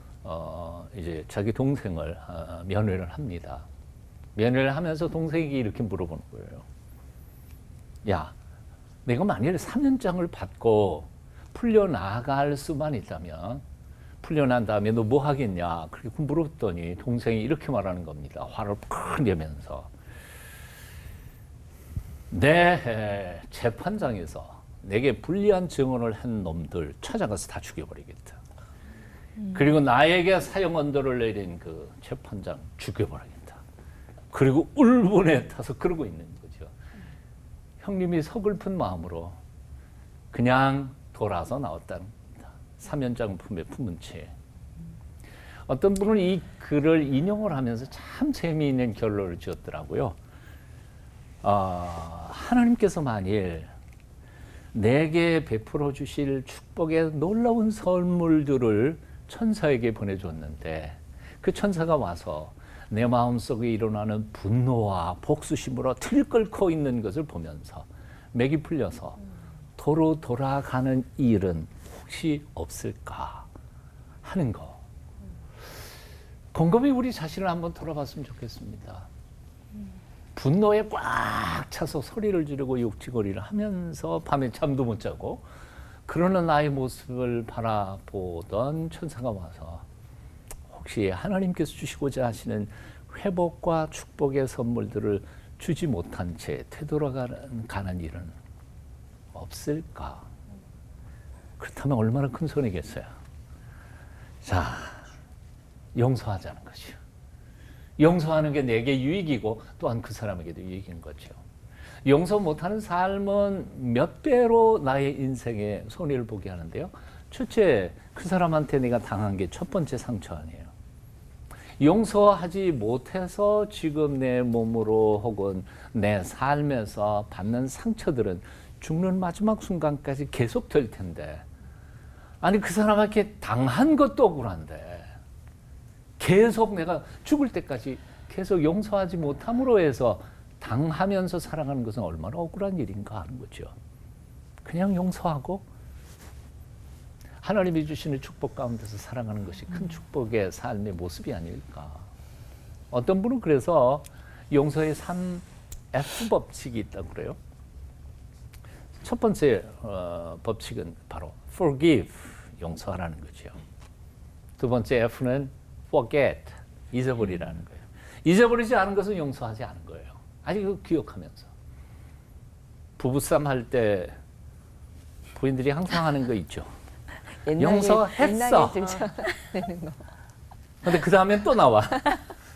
이제 자기 동생을 면회를 합니다. 면회를 하면서 동생에게 이렇게 물어보는 거예요. 야, 내가 만약에 사면장을 받고 풀려나갈 수만 있다면 풀려난 다음에 너 뭐 하겠냐? 그렇게 물었더니 동생이 이렇게 말하는 겁니다. 화를 팍 내면서 내 재판장에서 내게 불리한 증언을 한 놈들 찾아가서 다 죽여버리겠다. 그리고 나에게 사형 언도를 내린 그 재판장 죽여버리겠다. 그리고 울분에 타서 그러고 있는 거죠. 형님이 서글픈 마음으로 그냥 돌아서 나왔다는 겁니다. 사면장 품에 품은 채. 어떤 분은 이 글을 인용을 하면서 참 재미있는 결론을 지었더라고요. 하나님께서 만일 내게 베풀어 주실 축복의 놀라운 선물들을 천사에게 보내줬는데 그 천사가 와서 내 마음속에 일어나는 분노와 복수심으로 들끓고 있는 것을 보면서 맥이 풀려서 도로 돌아가는 일은 혹시 없을까 하는 거. 곰곰이 우리 자신을 한번 돌아봤으면 좋겠습니다. 분노에 꽉 차서 소리를 지르고 욕지거리를 하면서 밤에 잠도 못 자고 그러는 나의 모습을 바라보던 천사가 와서 혹시 하나님께서 주시고자 하시는 회복과 축복의 선물들을 주지 못한 채 되돌아가는 일은 없을까? 그렇다면 얼마나 큰 손이겠어요? 자, 용서하자는 것이요. 용서하는 게 내게 유익이고 또한 그 사람에게도 유익인 거죠. 용서 못하는 삶은 몇 배로 나의 인생에 손해를 보게 하는데요. 첫째, 그 사람한테 내가 당한 게 첫 번째 상처 아니에요. 용서하지 못해서 지금 내 몸으로 혹은 내 삶에서 받는 상처들은 죽는 마지막 순간까지 계속 될 텐데, 아니 그 사람에게 당한 것도 억울한데 계속 내가 죽을 때까지 계속 용서하지 못함으로 해서 당하면서 살아가는 것은 얼마나 억울한 일인가 하는 거죠. 그냥 용서하고 하나님이 주시는 축복 가운데서 살아가는 것이 큰 축복의 삶의 모습이 아닐까. 어떤 분은 그래서 용서의 3F 법칙이 있다고 그래요. 첫 번째 법칙은 바로 forgive, 용서하라는 거죠. 두 번째 F는 forget, 잊어버리라는 거예요. 잊어버리지 않은 것은 용서하지 않은 거예요. 아직 그거 기억하면서. 부부싸움 할 때 부인들이 항상 하는 거 있죠. 용서했어. 근데 그 다음엔 또 나와.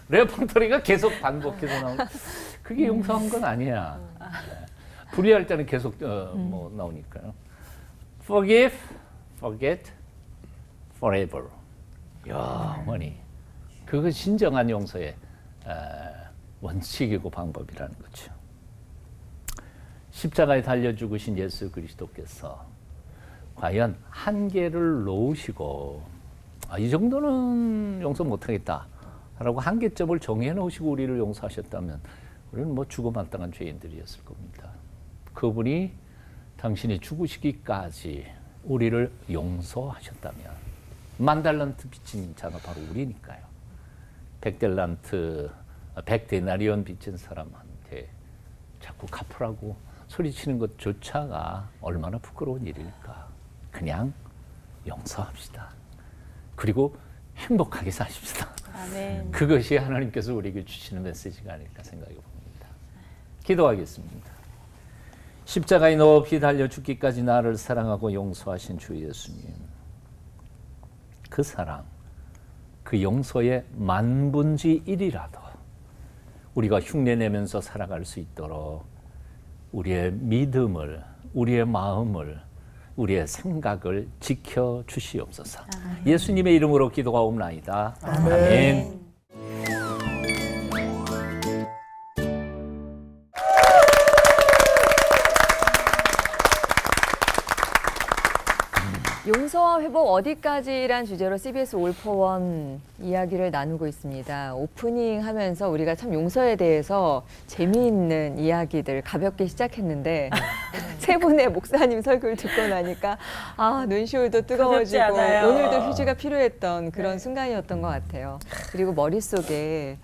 레퍼토리가 계속 반복해서 나오는. 그게 용서한 건 아니야. 불의할 때는 계속 뭐 나오니까요. Forgive, forget, forever. 영원히. 그것이 진정한 용서의 원칙이고 방법이라는 거죠. 십자가에 달려 죽으신 예수 그리스도께서 과연 한계를 놓으시고 이 정도는 용서 못하겠다 라고 한계점을 정해 놓으시고 우리를 용서하셨다면 우리는 뭐 죽어마땅한 죄인들이었을 겁니다. 그분이 당신이 죽으시기까지 우리를 용서하셨다면 10,000달란트 빚진 자가 바로 우리니까요. 100데나리온 빚진 사람한테 자꾸 갚으라고 소리치는 것조차가 얼마나 부끄러운 일일까. 그냥 용서합시다. 그리고 행복하게 사십시다. 아멘. 그것이 하나님께서 우리에게 주시는 메시지가 아닐까 생각해 봅니다. 기도하겠습니다. 십자가에 높이 달려 죽기까지 나를 사랑하고 용서하신 주 예수님. 그 사랑, 그 용서의 10,000분의 1이라도 우리가 흉내내면서 살아갈 수 있도록 우리의 믿음을, 우리의 마음을, 우리의 생각을 지켜주시옵소서. 예수님의 이름으로 기도하옵나이다. 아멘. 용서와 회복 어디까지란 주제로 CBS 올포원 이야기를 나누고 있습니다. 오프닝 하면서 우리가 참 용서에 대해서 재미있는 이야기들 가볍게 시작했는데 세 분의 목사님 설교를 듣고 나니까 눈시울도 뜨거워지고 오늘도 휴지가 필요했던 그런 순간이었던 것 같아요. 그리고 머릿속에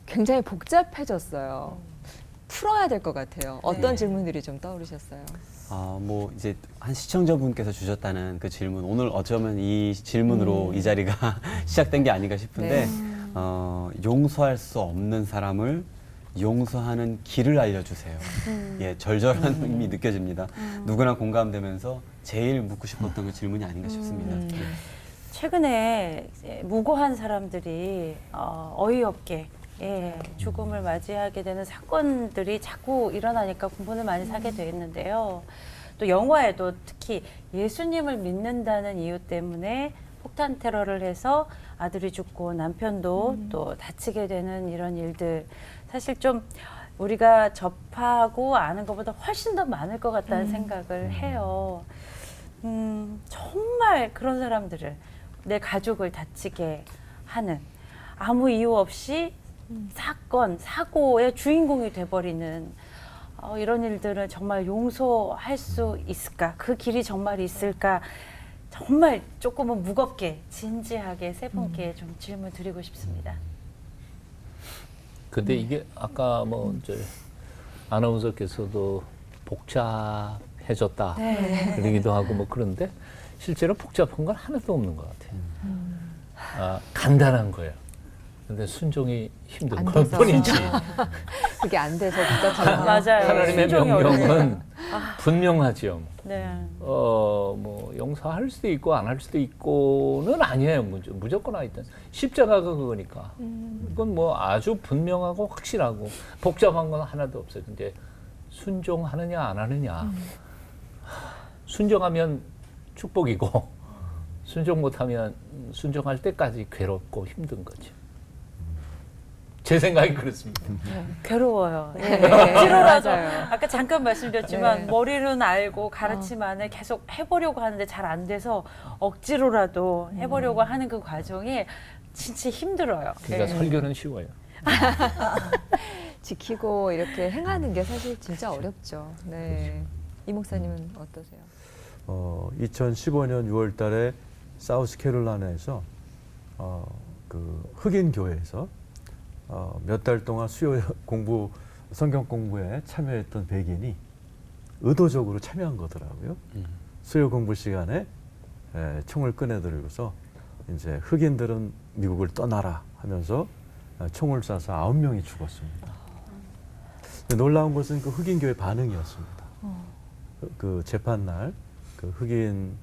굉장히 복잡해졌어요. 풀어야 될 것 같아요. 어떤 질문들이 좀 떠오르셨어요? 뭐 이제 한 시청자분께서 주셨다는 그 질문, 오늘 어쩌면 이 질문으로 이 자리가 시작된 게 아닌가 싶은데 용서할 수 없는 사람을 용서하는 길을 알려주세요. 예, 절절한 힘이 느껴집니다. 누구나 공감되면서 제일 묻고 싶었던 그 질문이 아닌가 싶습니다. 예. 최근에 이제 무고한 사람들이 어이없게 죽음을 맞이하게 되는 사건들이 자꾸 일어나니까 공분을 많이 사게 되었는데요. 또 영화에도 특히 예수님을 믿는다는 이유 때문에 폭탄 테러를 해서 아들이 죽고 남편도 또 다치게 되는 이런 일들, 사실 좀 우리가 접하고 아는 것보다 훨씬 더 많을 것 같다는 생각을 해요. 정말 그런 사람들을, 내 가족을 다치게 하는, 아무 이유 없이 사건, 사고의 주인공이 돼버리는 이런 일들을 정말 용서할 수 있을까? 그 길이 정말 있을까? 정말 조금은 무겁게, 진지하게 세 분께 좀 질문 드리고 싶습니다. 근데 이게 아까 뭐 이제 아나운서께서도 복잡해졌다 그러기도 하고 뭐 그런데 실제로 복잡한 건 하나도 없는 것 같아요. 간단한 거예요. 근데 순종이 힘든 안 것 돼서. 뿐이지. 그게 안 돼서 복잡하네요. 맞아요. 하나님의 순종이 명령은 어려워요. 분명하지요. 네. 뭐 용서할 수도 있고 안 할 수도 있고는 아니에요. 무조건 하여튼 십자가가 그거니까. 이건 뭐 아주 분명하고 확실하고 복잡한 건 하나도 없어요. 근데 순종하느냐 안 하느냐. 순종하면 축복이고 순종 못하면 순종할 때까지 괴롭고 힘든 거죠. 제 생각이 그렇습니다. 괴로워요. 네. 억지로라도 맞아요. 아까 잠깐 말씀드렸지만 네. 머리는 알고 가르치만을 계속 해보려고 하는데 잘 안 돼서 억지로라도 해보려고 하는 그 과정이 진짜 힘들어요. 그러니까 네. 설교는 쉬워요. 지키고 이렇게 행하는 게 사실 진짜 어렵죠. 네. 이 목사님은 어떠세요? 2015년 6월 달에 사우스캐롤라이나에서 그 흑인 교회에서 몇 달 동안 수요 공부, 성경 공부에 참여했던 백인이 의도적으로 참여한 거더라고요. 수요 공부 시간에 총을 꺼내들고서 이제 흑인들은 미국을 떠나라 하면서 총을 쏴서 9명이 죽었습니다. 놀라운 것은 그 흑인 교회 반응이었습니다. 그 재판 날 그 흑인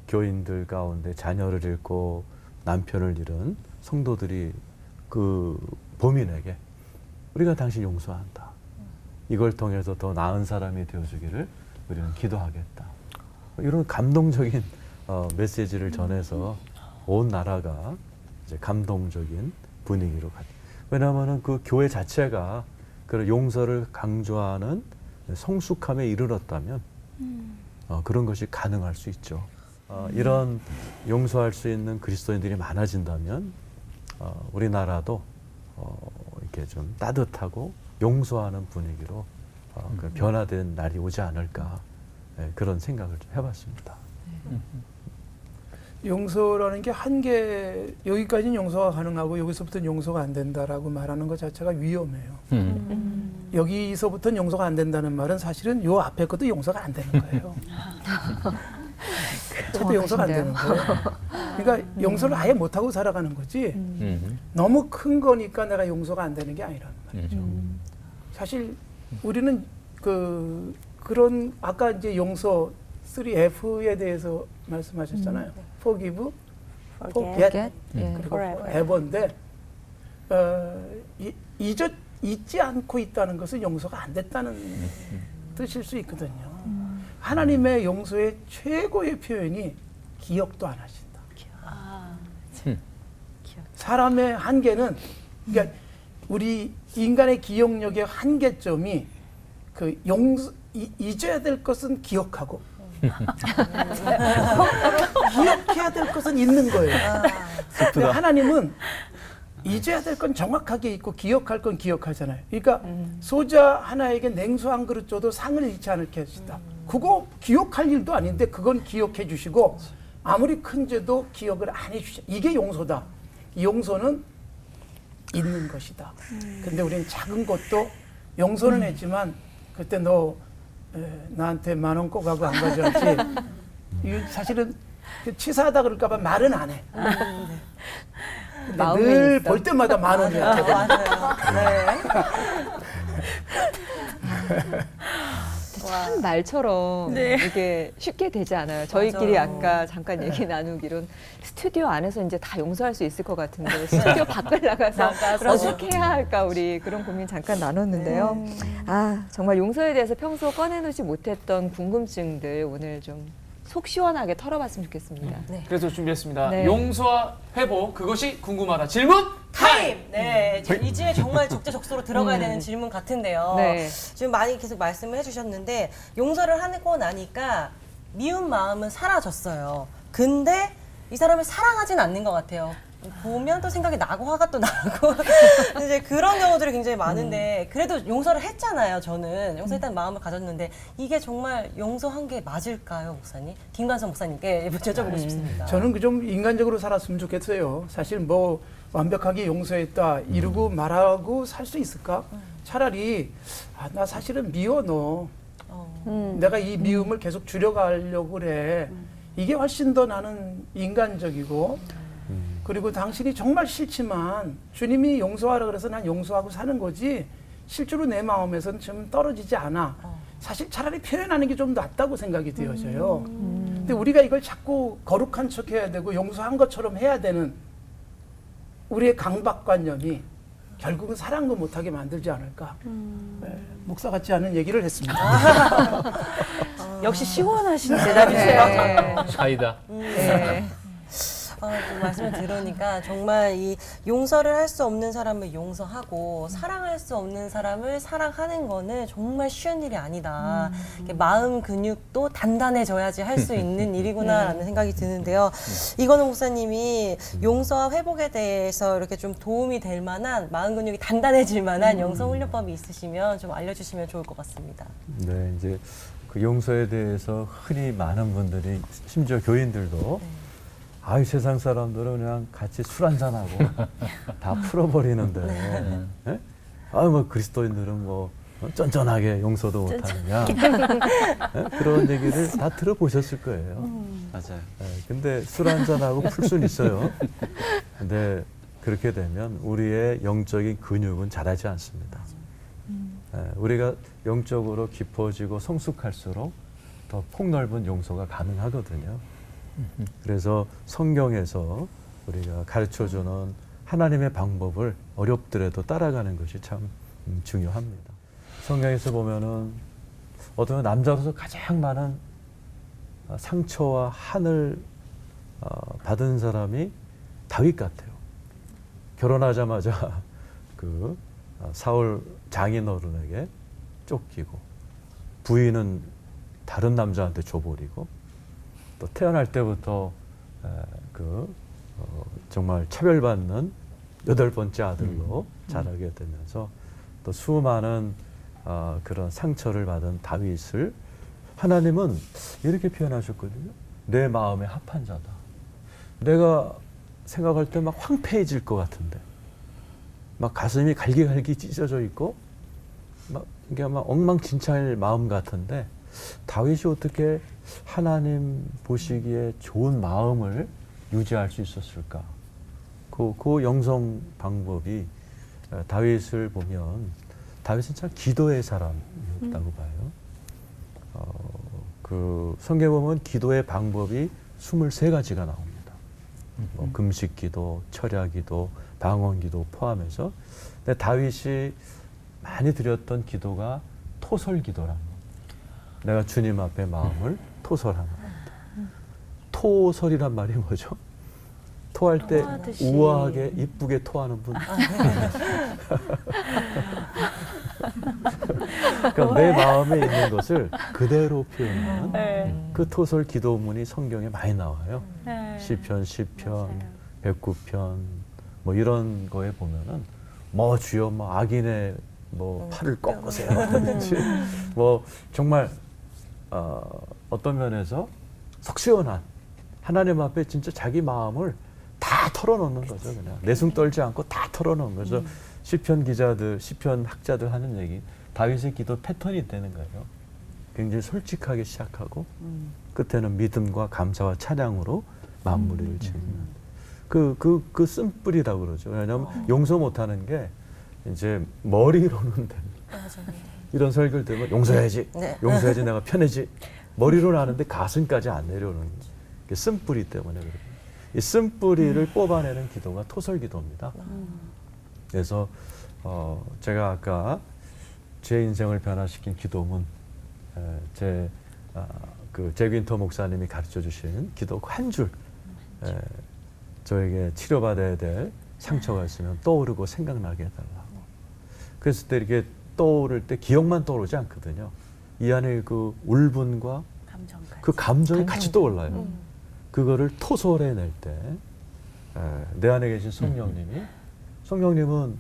교인들 가운데 자녀를 잃고 남편을 잃은 성도들이 그 범인에게 우리가 당신 용서한다. 이걸 통해서 더 나은 사람이 되어주기를 우리는 기도하겠다. 이런 감동적인 메시지를 전해서 온 나라가 이제 감동적인 분위기로 갔다. 왜냐하면 그 교회 자체가 그런 용서를 강조하는 성숙함에 이르렀다면 그런 것이 가능할 수 있죠. 이런 용서할 수 있는 그리스도인들이 많아진다면 우리나라도 이렇게 좀 따뜻하고 용서하는 분위기로 그 변화된 날이 오지 않을까 그런 생각을 좀 해봤습니다. 용서라는 게 한계, 여기까지는 용서가 가능하고 여기서부터는 용서가 안 된다라고 말하는 것 자체가 위험해요. 여기서부터는 용서가 안 된다는 말은 사실은 요 앞에 것도 용서가 안 되는 거예요. 저도 용서가 안 되는 거예요. 그러니까 용서를 아예 못하고 살아가는 거지 너무 큰 거니까 내가 용서가 안 되는 게 아니라는 말이죠. 사실 우리는 그런 아까 이제 용서 3F에 대해서 말씀하셨잖아요. Forgive, Forget, 그리고 Ever인데 잊지 않고 있다는 것은 용서가 안 됐다는 뜻일 수 있거든요. 하나님의 용서의 최고의 표현이 기억도 안 하신다. 사람의 한계는, 그러니까 우리 인간의 기억력의 한계점이 그 잊어야 될 것은 기억하고 기억해야 될 것은 있는 거예요. 근데 하나님은 잊어야 될 건 정확하게 있고 기억할 건 기억하잖아요. 그러니까 소자 하나에게 냉수 한 그릇 줘도 상을 잃지 않게 하신다. 그거 기억할 일도 아닌데 그건 기억해 주시고 아무리 큰 죄도 기억을 안 해주셔. 이게 용서다. 이 용서는 있는 것이다. 근데 우리는 작은 것도 용서는 했지만 그때 너 나한테 10,000원 꼭 하고 안 가져왔지. 이거 사실은 치사하다 그럴까 봐 말은 안 해. 근데 늘 볼 때마다 10,000원이야. 참 말처럼 네. 이게 쉽게 되지 않아요. 저희끼리 맞아요. 아까 잠깐 얘기 나누기론 스튜디오 안에서 이제 다 용서할 수 있을 것 같은데 스튜디오 밖을 나가서 어떻게 해야 할까 우리 그런 고민 잠깐 나눴는데요. 아 정말 용서에 대해서 평소 꺼내놓지 못했던 궁금증들 오늘 좀 속 시원하게 털어봤으면 좋겠습니다. 그래서 준비했습니다. 네. 용서와 회복 그것이 궁금하다. 질문 타임. 네, 이제 정말 적재적소로 들어가야 되는 질문 같은데요. 네. 지금 많이 계속 말씀을 해주셨는데 용서를 하고 나니까 미운 마음은 사라졌어요. 근데 이 사람을 사랑하진 않는 것 같아요. 보면 또 생각이 나고 화가 또 나고 이제 그런 경우들이 굉장히 많은데 그래도 용서를 했잖아요. 저는 용서했다는 마음을 가졌는데 이게 정말 용서한 게 맞을까요, 목사님? 김관성 목사님께 여쭤보고 싶습니다. 저는 그 좀 인간적으로 살았으면 좋겠어요. 사실 뭐 완벽하게 용서했다 이러고 말하고 살 수 있을까? 차라리 나 사실은 미워 너. 내가 이 미움을 계속 줄여가려고 그래. 이게 훨씬 더 나는 인간적이고 그리고 당신이 정말 싫지만 주님이 용서하라 그래서 난 용서하고 사는 거지 실제로 내 마음에서는 좀 떨어지지 않아. 사실 차라리 표현하는 게 좀 낫다고 생각이 되어져요. 근데 우리가 이걸 자꾸 거룩한 척 해야 되고 용서한 것처럼 해야 되는 우리의 강박관념이 결국은 사랑도 못하게 만들지 않을까. 네, 목사 같지 않은 얘기를 했습니다. 역시 시원하신 대답이세요. 네. 사이다. 네. 그 말씀을 들으니까 정말 이 용서를 할 수 없는 사람을 용서하고 사랑할 수 없는 사람을 사랑하는 거는 정말 쉬운 일이 아니다. 이렇게 마음 근육도 단단해져야지 할 수 있는 일이구나라는 생각이 드는데요. 이건우 목사님이 용서와 회복에 대해서 이렇게 좀 도움이 될 만한 마음 근육이 단단해질 만한 용서 훈련법이 있으시면 좀 알려주시면 좋을 것 같습니다. 네, 이제 그 용서에 대해서 흔히 많은 분들이 심지어 교인들도 아이 세상 사람들은 그냥 같이 술 한잔하고 다 풀어버리는데 예? 뭐 그리스도인들은 뭐 쫀쫀하게 용서도 못하느냐 예? 그런 얘기를 다 들어보셨을 거예요. 맞아요. 예, 근데 술 한잔하고 풀 수는 있어요. 근데 그렇게 되면 우리의 영적인 근육은 자라지 않습니다. 예, 우리가 영적으로 깊어지고 성숙할수록 더 폭넓은 용서가 가능하거든요. 그래서 성경에서 우리가 가르쳐주는 하나님의 방법을 어렵더라도 따라가는 것이 참 중요합니다. 성경에서 보면은 어떤 남자로서 가장 많은 상처와 한을 받은 사람이 다윗 같아요. 결혼하자마자 그 사울 장인어른에게 쫓기고 부인은 다른 남자한테 줘버리고 또 태어날 때부터 정말 차별받는 8번째 아들로 자라게 되면서 또 수많은 그런 상처를 받은 다윗을 하나님은 이렇게 표현하셨거든요. 내 마음에 합한 자다. 내가 생각할 때 막 황폐해질 것 같은데 막 가슴이 갈기갈기 찢어져 있고 막 이게 막 엉망진창일 마음 같은데 다윗이 어떻게 하나님 보시기에 좋은 마음을 유지할 수 있었을까? 그 영성 방법이 다윗을 보면 다윗은 참 기도의 사람이었다고 봐요. 그 성경에 보면 기도의 방법이 23가지가 나옵니다. 뭐 금식기도, 철야기도, 방언기도 포함해서. 근데 다윗이 많이 드렸던 기도가 토설기도라는 겁니다. 내가 주님 앞에 마음을 토설하는 겁니다. 토설이란 말이 뭐죠? 토할 때 토하듯이. 우아하게 이쁘게 토하는 분. 그러니까 내 마음에 있는 것을 그대로 표현하는 그 토설 기도문이 성경에 많이 나와요. 시편, 109편 뭐 이런 거에 보면은 뭐 주여 뭐 악인의 뭐 팔을 꺾으세요. 뭐 정말 어떤 면에서 속 시원한 하나님 앞에 진짜 자기 마음을 다 털어놓는 거죠. 그냥 내숭 떨지 않고 다 털어놓는 거죠. 시편 기자들, 시편 학자들 하는 얘기, 다윗의 기도 패턴이 있다는 거예요. 굉장히 솔직하게 시작하고 끝에는 믿음과 감사와 찬양으로 마무리를 짓는 그 쓴뿌리라고 그러죠. 왜냐하면 용서 못하는 게 이제 머리로는 됩니다. 이런 설교를 들으면 용서해야지, 네. 용서해야지 내가 편해지. 머리로는 하는데 가슴까지 안 내려오는 게 쓴뿌리 때문에 그래요. 이 쓴뿌리를 뽑아내는 기도가 토설기도입니다. 그래서 제가 아까 제 인생을 변화시킨 기도문, 그 제윈터 목사님이 가르쳐 주신 기도 한 줄, 저에게 치료받아야 될 상처가 있으면 떠오르고 생각나게 해달라고. 그랬을 때 이렇게 떠오를 때 기억만 떠오르지 않거든요. 이 안에 그 울분과 감정까지. 그 감정이 같이 떠올라요. 그거를 토설해낼 때 내 안에 계신 성령님은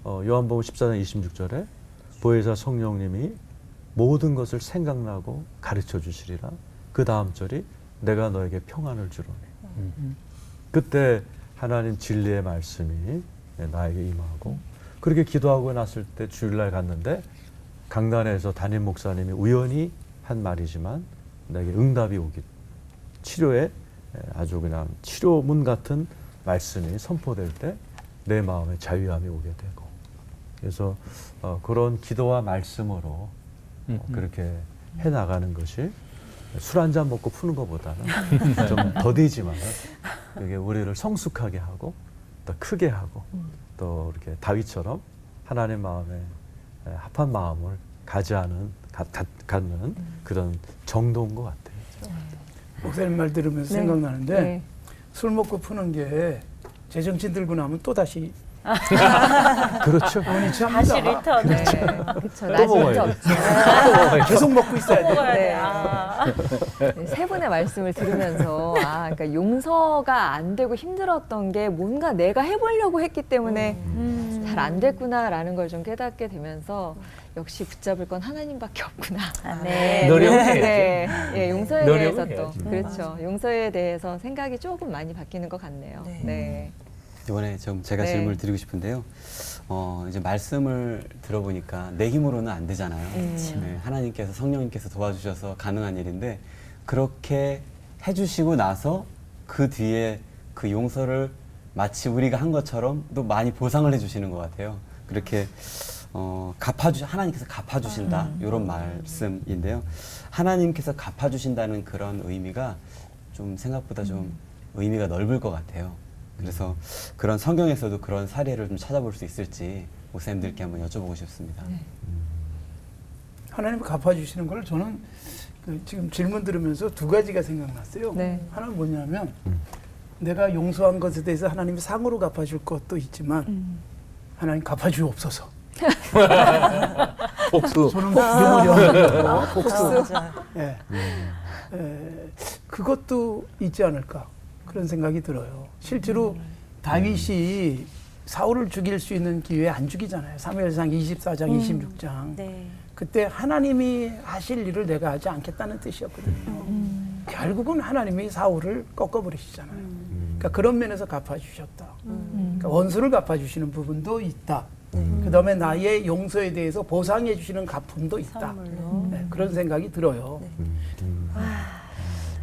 요한복음 14장 26절에 보혜사 성령님이 모든 것을 생각나고 가르쳐 주시리라. 그 다음 절이 내가 너에게 평안을 주노니. 그때 하나님 진리의 말씀이 나에게 임하고, 그렇게 기도하고 났을 때 주일날 갔는데 강단에서 담임 목사님이 우연히 한 말이지만 내게 응답이 오기, 치료에 아주 그냥 치료문 같은 말씀이 선포될 때 내 마음에 자유함이 오게 되고, 그래서 그런 기도와 말씀으로 그렇게 해나가는 것이 술 한 잔 먹고 푸는 것보다는 좀 더디지만 그게 우리를 성숙하게 하고 더 크게 하고 또 이렇게 다윗처럼 하나님 마음에 합한 마음을 갖는 그런 정도인 것 같아요. 목사님 말 들으면서 네. 생각나는데 네. 술 먹고 푸는 게 제정신 들고 나면 또 다시 그렇죠. 원위치 다시 합니다. 리턴. 네. 그렇죠. 또 나중에 먹어야 없죠. 계속 먹고 있어야 돼요. 먹어야 돼. 네. 아. 네, 세 분의 말씀을 들으면서 그러니까 용서가 안 되고 힘들었던 게 뭔가 내가 해보려고 했기 때문에 잘 안 됐구나라는 걸 좀 깨닫게 되면서 역시 붙잡을 건 하나님밖에 없구나. 네. 노력해야지. 네, 예, 용서에 노력을 대해서 또 해야지. 그렇죠. 용서에 대해서 생각이 조금 많이 바뀌는 것 같네요. 네. 네. 이번에 좀 제가 네. 질문을 드리고 싶은데요. 이제 말씀을 들어보니까 내 힘으로는 안 되잖아요. 네, 하나님께서 성령님께서 도와주셔서 가능한 일인데 그렇게 해주시고 나서 그 뒤에 그 용서를 마치 우리가 한 것처럼 또 많이 보상을 해주시는 것 같아요. 그렇게 하나님께서 갚아주신다 이런 말씀인데요. 하나님께서 갚아주신다는 그런 의미가 좀 생각보다 좀 의미가 넓을 것 같아요. 그래서 그런 성경에서도 그런 사례를 좀 찾아볼 수 있을지 목사님들께 한번 여쭤보고 싶습니다. 하나님이 갚아주시는 걸 저는 지금 질문 들으면서 두 가지가 생각났어요. 네. 하나는 뭐냐면 내가 용서한 것에 대해서 하나님이 상으로 갚아줄 것도 있지만 하나님 갚아주옵소서. 복수. 저는 명월이 복수. 예. 그것도 있지 않을까 그런 생각이 들어요. 실제로 다윗이 사울을 죽일 수 있는 기회에 안 죽이잖아요. 사무엘상 24장, 26장. 네. 그때 하나님이 하실 일을 내가 하지 않겠다는 뜻이었거든요. 결국은 하나님이 사울을 꺾어버리시잖아요. 그러니까 그런 면에서 갚아주셨다. 그러니까 원수를 갚아주시는 부분도 있다. 그 다음에 나의 용서에 대해서 보상해 주시는 갚음도 있다. 선물로. 네, 그런 생각이 들어요.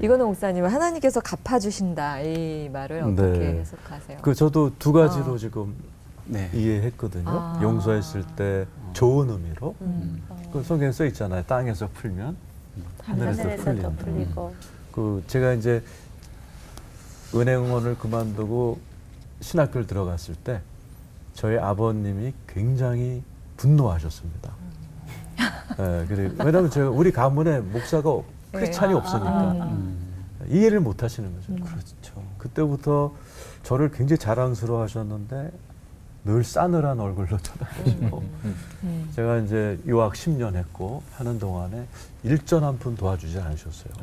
이건우 목사님은 하나님께서 갚아주신다 이 말을 어떻게 네. 해석하세요? 저도 두 가지로 지금 네. 이해했거든요. 용서했을 때 좋은 의미로. 그 성경에 써 있잖아요. 땅에서 풀면 하늘에서 하늘에서 또 풀린다. 풀리고. 제가 이제 은행원을 그만두고 신학교를 들어갔을 때 저희 아버님이 굉장히 분노하셨습니다. 네, 왜냐하면 우리 가문에 목사가 크리스찬이 없으니까 이해를 못 하시는 거죠. 그렇죠. 그때부터 저를 굉장히 자랑스러워 하셨는데 늘 싸늘한 얼굴로 쳐다보시고 제가 이제 유학 10년 했고 하는 동안에 일전 한 푼 도와주지 않으셨어요.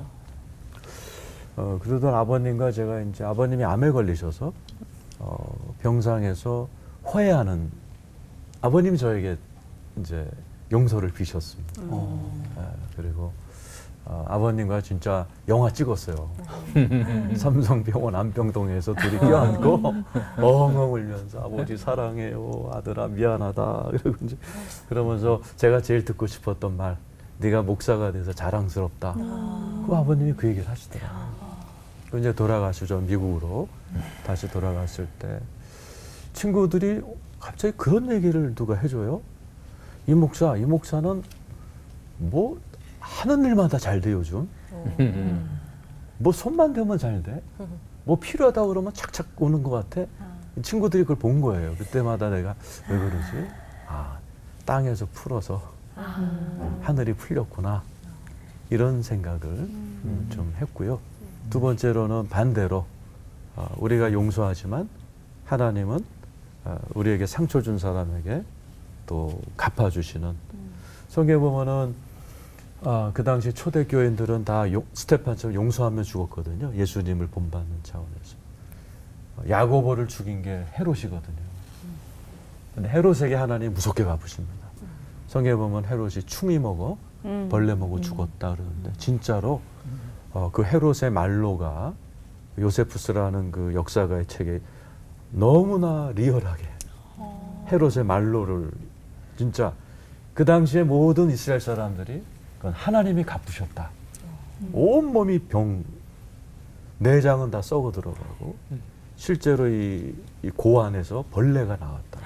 그러던 아버님과 제가 이제 아버님이 암에 걸리셔서 병상에서 화해하는 아버님이 저에게 이제 용서를 비셨습니다. 그리고 아버님과 진짜 영화 찍었어요. 삼성병원 안병동에서 둘이 껴안고 엉엉 울면서 아버지 사랑해요, 아들아 미안하다. 그러면서 제가 제일 듣고 싶었던 말, 네가 목사가 돼서 자랑스럽다. 그 아버님이 그 얘기를 하시더라고요. 이제 돌아가시죠. 미국으로 다시 돌아갔을 때 친구들이 갑자기 그런 얘기를 누가 해줘요? 이 목사는 뭐 하는 일마다 잘 돼 요즘. 뭐 손만 대면 잘 돼. 뭐 필요하다 그러면 착착 오는 것 같아. 친구들이 그걸 본 거예요. 그때마다 내가 왜 그러지? 아, 땅에서 풀어서 하늘이 풀렸구나. 이런 생각을 좀 했고요. 두 번째로는 반대로 우리가 용서하지만 하나님은 우리에게 상처 준 사람에게 또 갚아주시는. 성경에 보면은 그 당시 초대교인들은 다 스테판처럼 용서하며 죽었거든요. 예수님을 본받는 차원에서. 야고보를 죽인 게 헤롯이거든요. 근데 헤롯에게 하나님 무섭게 갚으십니다. 성경에 보면 헤롯이 충이 먹어 벌레 먹어 죽었다 그러는데 진짜로 그 헤롯의 말로가 요세푸스라는 그 역사가의 책에 너무나 리얼하게 헤롯의 말로를 진짜 그 당시에 모든 이스라엘 사람들이 그건 하나님이 갚으셨다. 온몸이 내장은 다 썩어 들어가고 실제로 이 고 안에서 벌레가 나왔다.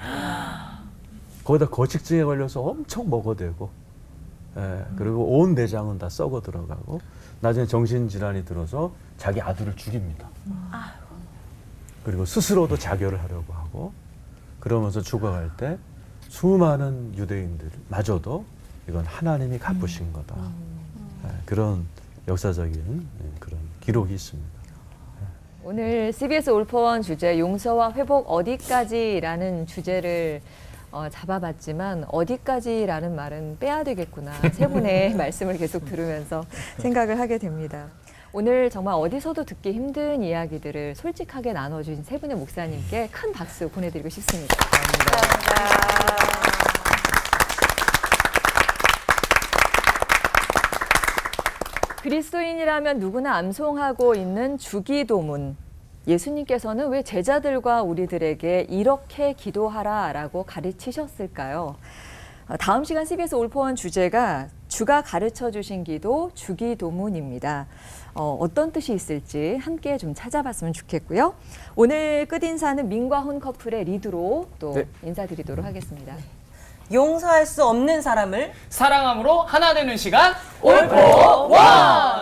거기다 거식증에 걸려서 엄청 먹어대고 그리고 온 내장은 다 썩어 들어가고 나중에 정신질환이 들어서 자기 아들을 죽입니다. 그리고 스스로도 자결을 하려고 하고 그러면서 죽어갈 때 수많은 유대인들마저도 이건 하나님이 갚으신 거다. 그런 역사적인 그런 기록이 있습니다. 오늘 CBS 올포원 주제 용서와 회복 어디까지라는 주제를 잡아봤지만 어디까지라는 말은 빼야 되겠구나. 세 분의 말씀을 계속 들으면서 생각을 하게 됩니다. 오늘 정말 어디서도 듣기 힘든 이야기들을 솔직하게 나눠주신 세 분의 목사님께 큰 박수 보내드리고 싶습니다. 감사합니다. 그리스도인이라면 누구나 암송하고 있는 주기도문. 예수님께서는 왜 제자들과 우리들에게 이렇게 기도하라라고 가르치셨을까요? 다음 시간 CBS 올포원 주제가 주가 가르쳐 주신 기도 주기도문입니다. 어떤 뜻이 있을지 함께 좀 찾아봤으면 좋겠고요. 오늘 끝인사는 민과 혼 커플의 리드로 또 인사드리도록 하겠습니다. 용서할 수 없는 사람을 사랑함으로 하나 되는 시간 올포원.